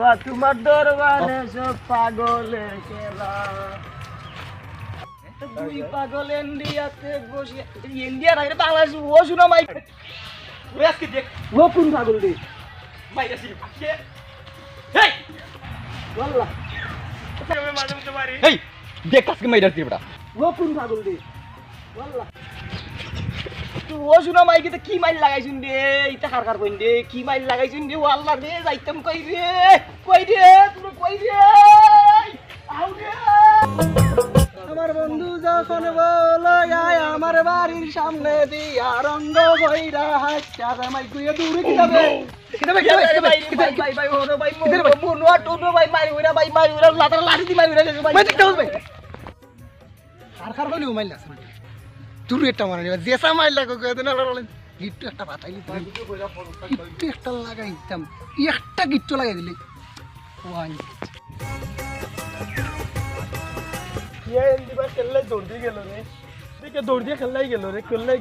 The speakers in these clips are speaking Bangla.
বাবা তোমার দরবারে সব পাগলের খেলা দুই পাগল ইন্ডিয়াতে বসে ইন্ডিয়া না বাংলাদেশ ও শুনো মাই ওই আজকে দেখ ও কোন পাগল রে মাই আসি কে এই বললা তুমি মাঝে মধ্যে মারি এই দেখ আজকে মাইরা দিবড়া ও কোন পাগল রে বললা তো ও শুনো মাই কি মাইল লাগাইছুন রে ইটা কার কইন রে কি মাইল লাগাইছুন রে ও আল্লাহ রে যাইতাম কই রে তুমি কই রে আউ রে আমার বন্ধু যখন বলো আয় আমার বাড়ির সামনে দিয়া রঙ্গ কইরা হাসা মাই কইয়া দূরে কি যাবে ভাই ভাই ওরে ভাই মোর টোটো ভাই মারি ওরা ভাই মারি ওরা লাতার লাঠি দি মারি ওরা ভাই দেখতে হবে কার কইলি মাইল আছে তুই একটা মারলি জেসা মাইল লাগো কইতে না লড়লেন গিট্টু একটা বাতাইলি গিট্টু একটা লাগাই দিতাম একটা গিট্টু লাগাই দিলি ওয়াই ये इंडिया खेलले दौड़ दी गेलो रे देखে দৌড় দিয়ে খেললাই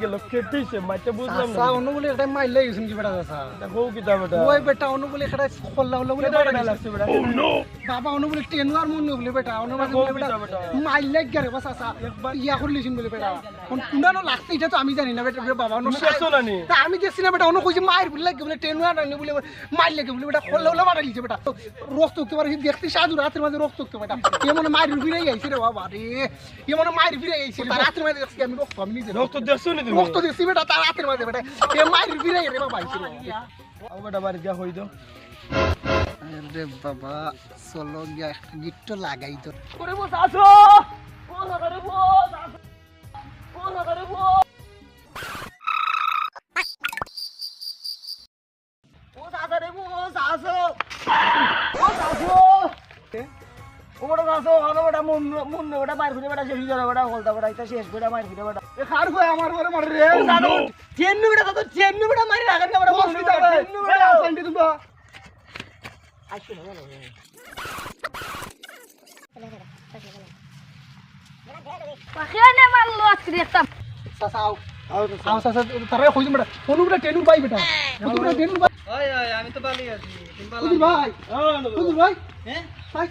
গেল কেটেছে মাইতে বুঝলাম না অনুগুলি একটা মাইল লাগছেন কি বেটা দাসা দেখো কি দা বেটা ওই বেটা অনুগুলি একটা খোল্লা হলো বলে বেটা লাগছে বেটা ও নো বাবা অনুগুলি টেনু আর মন বলে বেটা অনুগুলি বলে বেটা মাইল লাগ গরে বাস আসা একবার ইয়া করলিছিন বলে বেটা কোন কুনানো লাগছে এটা তো আমি জানি না বেটা বাবা অনু শেষ না নি তা আমি দেখছি না বেটা অনু কইছে মাইর বলে লাগে বলে টেনু আর বলে মাইল লাগে বলে বেটা খোল্লা হলো মারা লিছে বেটা রক্ত উঠতে পারে দেখতে সাধু রাতের মাঝে রক্ত উঠতে বেটা এমন মাইর ফিরে আইছে রে বাবা রে এমন মাইর ফিরে আইছে রাতের মাঝে আমি রক্ত আমি নিজে রক্ত দেখছো নি তুমি রক্ত দেখছি বেটা তার হাতের মাঝে বেটা এ মাইর ফিরে রে বাবা আইছিল আও বেটা বাড়ি যা হই দাও আরে বাবা চলো গিয়া একটা গিট্টো লাগাই তো করে বস আসো বস করে বস আসো বস করে বস বস আরে বস আসো বস আসো ওটা আসো আনো বেটা মুন ওটা মার ফিরে বেটা শেষ করে বেটা বলতা বেটা এটা শেষ করে মার ফিরে বেটা এ খার কই আমার ঘরে মার রে জানো চেন্নু বেটা তো চেন্নু বেটা মারি রাখেন না বেটা বস কি যাবে চেন্নু বেটা শান্তি তুমি আইছো না বলো পাখিনে মারলো আজকে একটা সাসাও আও সাসা তারে কইছো বেটা কোন বেটা টেনু পাই বেটা কোন বেটা টেনু পাই ওই আমি তো বালি আছি তুমি ভাই তুই ভাই হ্যাঁ ভাই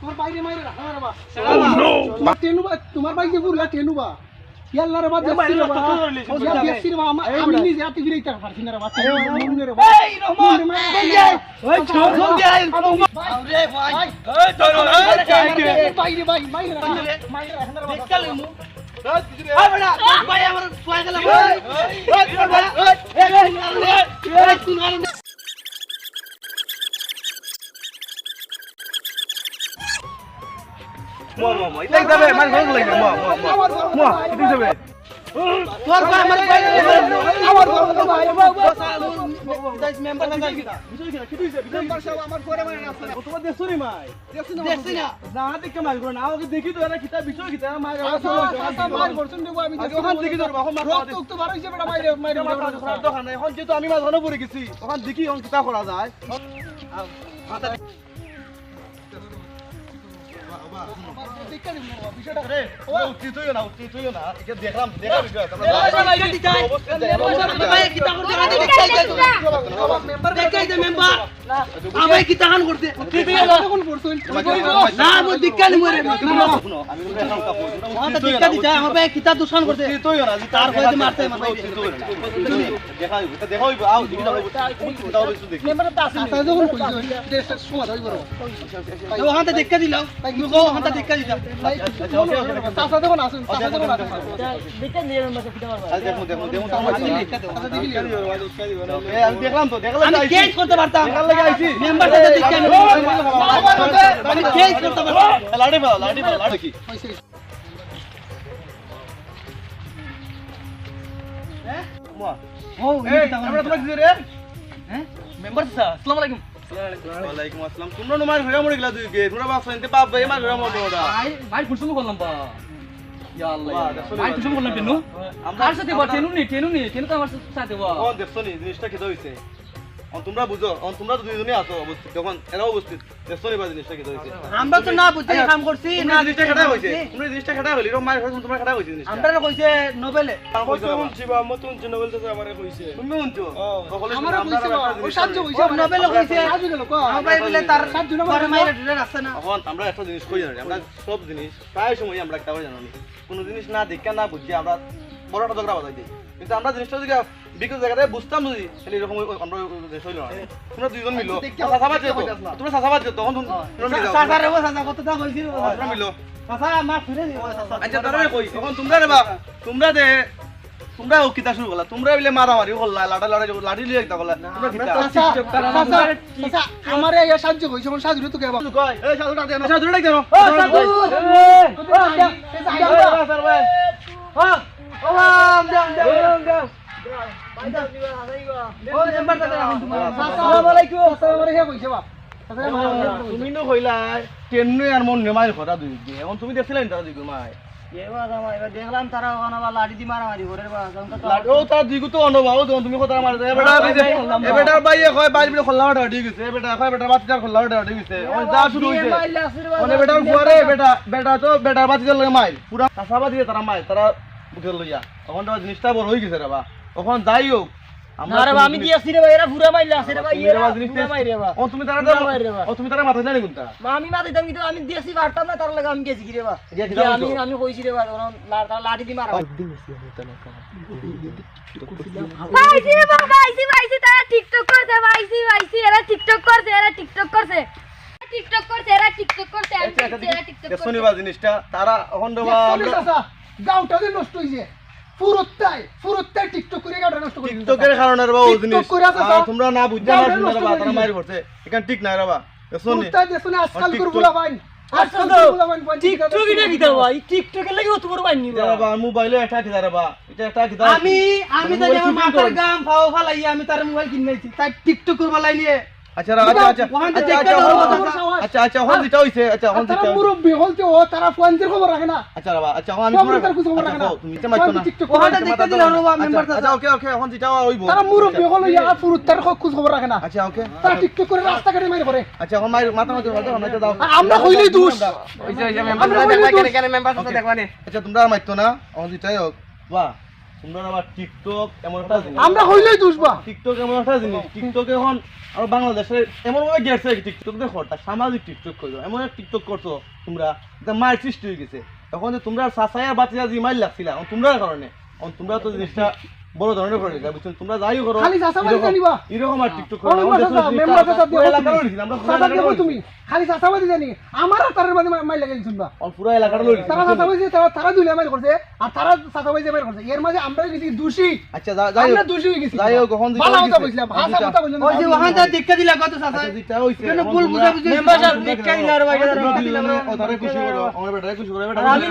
তোমার বাইরে মাইরে রাখা রে বাবা ও টেনু বা তোমার বাইরে পুরো টেনু বা ইয়াল্লা রে বাবা দেখছি রে বাবা আমি নিজে আতি ফিরে ইতা পারছি না রে বাবা মনে রে এই রহমান ওই ছোট যাই আরে ভাই এই তোর বাইরে ভাই মাইরে রাখা রে দেখলে মু আ বড়া ভাই আমার সোয়া গেল এই তুই না মো ইলাই যাবে মান ভালো লাগে মো ইলাই যাবে তোর ভাই আমার ভাই আমার ভাই দাইস মেম্বার না কিটা কি দিছে মেম্বার সব আমার পরে মানে আছে তোমার দেখছো নি মাই দেখছি না না দেখে মার করো না আমাকে দেখি তো এরা কিটা বিষয় কিটা মার মার করছুন দেব আমি ওখান দেখি ধরবা এখন মার রক্ত তো বার হইছে বেটা মাইরে মাইরে খারাপ দোকান এখন যেহেতু আমি মাঝখানে পড়ে গেছি ওখান দেখি এখন কিটা করা যায় বিষয়টা রে ও উচিত হইও না এটা দেখলাম বিষয় ভাই কি তাহলে মেম্বার দেখাই দে মেম্বার আমি কি তাহান করতে কোন করছুন না মো দিক্কানি মরে আমি দেখাম কাপড় ওটা দিক্কা দিতা আমার ভাই কিতা দূষণ করতে উচিত হইও না তার কইতে মারতে আমার ভাই দেখাই এটা দেখাই আও দিকি দাও দাও দেখি মেম্বার তো আছে যখন কইছো দেশের সময় হইব তো ওখানটা দিক্কা দিলাও ওখানটা দিক্কা দিতা চাচা দেখুন আসুন চাচা দেখুন দেখে নিয়ে মেম্বার কিটা মারবা দেখো আমার দিক্কা দাও আমি দেখলাম তো আমি কেস করতে পারতাম দেখার লাগি আইছি মেম্বার সাথে দিক্কা নিব আমি কেস করতে পারতাম লাড়ি কি হ্যাঁ মোয়া ও এই আমরা তোমরা কি রে হ্যাঁ মেম্বার স্যার আসসালামু আলাইকুম ওয়ালাইকুম আসসালাম তোমরা নো মার ঘরে মরে গেলা দুই কে তোমরা বাপ সাইতে বাপ ভাই মার ঘরে মরে ওটা ভাই ফুলসুম করলাম বা ইয়া আল্লাহ ভাই ফুলসুম করলাম কেন আমার সাথে বা টেনু নি টেনু তো আমার সাথে বা কোন দেখছনি জিনিসটা কি হইছে তোমরা বুঝো তোমরা তো দুইজনই আছো অবস্থিত যখন এরাও অবস্থিত দেখছো নিবা জিনিসটা কি হয়েছে আমরা তো না বুঝে কাম করছি না জিনিসটা খাটা হয়েছে তোমরা জিনিসটা খাটা হইলি এরকম মায়ের কাছে তোমরা খাটা হয়েছে জিনিসটা আমরা কইছে নোবেলে তুমি শুনছো আমারও কইছে ও সাহায্য কইছে নোবেলে কইছে সাহায্য গেল কো আমরা বলে তার সাহায্য না করে মাইরা দিলে রাস্তা না এখন আমরা একটা জিনিস কই জানি আমরা সব জিনিস প্রায় সময় আমরা একটা করে জানি কোন জিনিস না দেখে না বুঝি আমরা বড় একটা ঝগড়া বাজাই দিই কিন্তু আমরা জিনিসটা যদি বিকজ জায়গাতে বুঝতাম যদি তাহলে এরকম আমরা দেশ হইল না তোমরা দুইজন মিলো সাসাবাদ যেত তোমরা সাসাবাদ যেত তখন সাসা রে সাসা কত তা কইছি তোমরা মিলো সাসা মা ফিরে দিও সাসা আচ্ছা তারা কই এখন তোমরা রে বা তোমরা দে তোমরা ও কিতা শুরু করলা তোমরা বিলে মারামারি করলা লাঠি লিয়ে একটা করলা তোমরা কিতা সাসা আমারে ইয়া সাহায্য কইছে কোন সাহায্য তো কেবা কই এই সাধুটা দে না সাধুটা কেন ও সাধু তুমি নো কইলা কেন আর মন নেমাই কথা দুই দিয়ে এখন তুমি দেখছিলেন তারা দুই মাই দেখলাম তারা লাঠি দি মারামারি করে ও তার দুই তো অনুভব তুমি কথা মার দে বেটা বাইয়ে কয় বাইরে বিলে খোল্লাটা ঠিক আছে বেটা কয় বেটা বাচ্চার খোল্লাটা ঠিক আছে ওই যা শুরু হইছে মানে বেটার ফুয়ারে বেটা তো বেটার বাচ্চার লগে মাই পুরা কাসাবা দিয়ে তারা মাই তারা উঠে লইয়া তখন তো জিনিসটা বড় হই গেছে রে বা তখন যাই হোক আমি দিয়েছি রে ভাই এরা পুরা মাইলা আছে রে ভাই এরা পুরা মাই রে বা ও তুমি তারা মাথা জানি কোনটা আমি মাথা দাম কিন্তু আমি দিয়েছি বারটা না তার লাগে আমি গেছি কি রে বা আমি কইছি রে বা লাঠি দি মারা ভাইছি রে বাবা ভাইছি তারা টিকটক করছে ভাইছি এরা টিকটক করছে এরা টিকটক করছে এরা টিকটক করছে শনিবা জিনিসটা তারা এখন গাউটা যে নষ্ট হইছে ফুরুত্তাই টিকটক করে গাউটা নষ্ট করে টিকটকের কারণে রে বাবা ও জিনিস তোমরা না বুঝছো না তোমরা বাবা তারা মারি করছে এখান ঠিক নাই রে বাবা শুনি ফুরুত্তাই দেখুন আজকাল করবলা বাইন আজকাল করবলা বাইন টিকটক এটা কি দাও ভাই টিকটকের লাগি অত বড় বাইন নি বাবা মোবাইলে একটা কি রে বাবা এটা একটা কি আমি জানি আমার মাথার গাম ফাও ফালাই আমি তার মোবাইল কিনেছি তাই টিকটক করবা লাইনিয়ে আচ্ছা হন দিটা হইছে আচ্ছা হন দিটা তারা মুরব্বি হলতে ও তারা ফোনের খবর রাখে না আচ্ছা বাবা আচ্ছা আমি খবর রাখে না তুমি তো মাইতো না ওহাটা দেখতে দিলা রবা মেম্বার আচ্ছা ওকে হন দিটা হইবো তারা মুরব্বি হল ইয়া ফুরুত্তার খোঁজ খবর রাখে না আচ্ছা ওকে তারা টিকটক করে রাস্তা কাটে মাইর করে আচ্ছা হন মাইর মাথা মাথা দাও আমরা কইলেই দোষ আচ্ছা তোমরা মাইতো না হন দিটাই হোক বাহ তোমরা আবার টিকটক এমন একটা জিনিস আমরা কইলেই দোষ বা টিকটক এমন একটা জিনিস টিকটক এখন আর বাংলাদেশে এমন ভাবে গেছে টিকটক দেখো সামাজিক টিকটক করো এমন এক টিকটক করছো তোমরা মায়ের সৃষ্টি হয়ে গেছে তখন যে তোমরা সাসায়া বাচ্চা যে মাইল লাগছিল তোমরা কারণে তোমরা তো জিনিসটা বড় ধরনের করে গেছে বুঝছেন তোমরা যাই করো খালি সাসাবাদি জানিবা এরকম আর টিকটক করো মেম্বার সাসা দিও আমরা সাসা দিও তুমি খালি সাসাবাদি জানি আমার তারের মাঝে মাইল লাগাই শুনবা পুরো এলাকাটা লই তারা সাসাবাদি তারা দুলে মাইল করছে আর তারা সাসাবাদি মাইল করছে এর মাঝে আমরা গেছি দোষী আচ্ছা যাই আমরা দোষী হয়ে গেছি যাই হোক কখন দিতে ভালো কথা কইছিলাম ভাষা কথা কইলাম ওই যে ওখান থেকে দেখা দিলা কত সাসা দিতে হইছে কেন ভুল বুঝা বুঝি মেম্বার সাহেব দেখা দিলা আর বাইরে ওটারে খুশি করো আমরা বেটারে খুশি করো আমি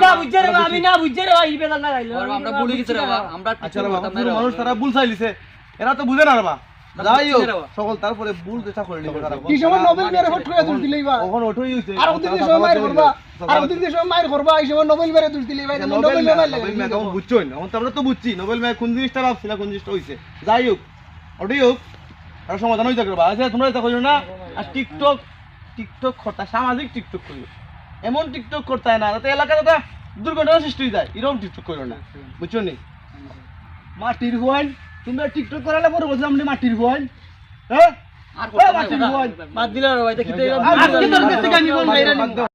না বুঝছে রে ভাই বেলা না গাইলো আমরা বলি গেছি রে বাবা আমরা আচ্ছা রে বাবা মানুষ তারা ভুল চাইলিছে এরা তো বুঝে না রে বাবা যাই হোক সকল তারপরে ভুল চেষ্টা করে নিবে তারা কি সময় নোবেল মেরে ফট করে দূর দিলেই বা ওখানে ওঠই হইছে আর ওদিন যে সময় মাইর করবা আর ওদিন যে সময় মাইর করবা এই সময় নোবেল মেরে দূর দিলেই ভাই নোবেল মেরে নোবেল মে তখন বুঝছই না তখন আমরা তো বুঝছি নোবেল মে কোন জিনিসটা ভাবছি না কোন জিনিসটা হইছে যাই হোক ওটাই হোক আর সমাধান হইতে পারবা আচ্ছা তোমরা এটা কইও না আর টিকটক করতে সামাজিক টিকটক করিও এমন টিকটক করতে হয় না যাতে এলাকাতে তো দুর্ঘটনা সৃষ্টি হয়ে যায় এরকম টিকটক করিও না বুঝছো নি মাটির হুয়াইন তোমরা টিকটক করালে পরে বলছিলাম মাটির হুয়াইন হ্যাঁ আর মাটির হুয়াইন বাদ দিলা রে ভাই দেখি তো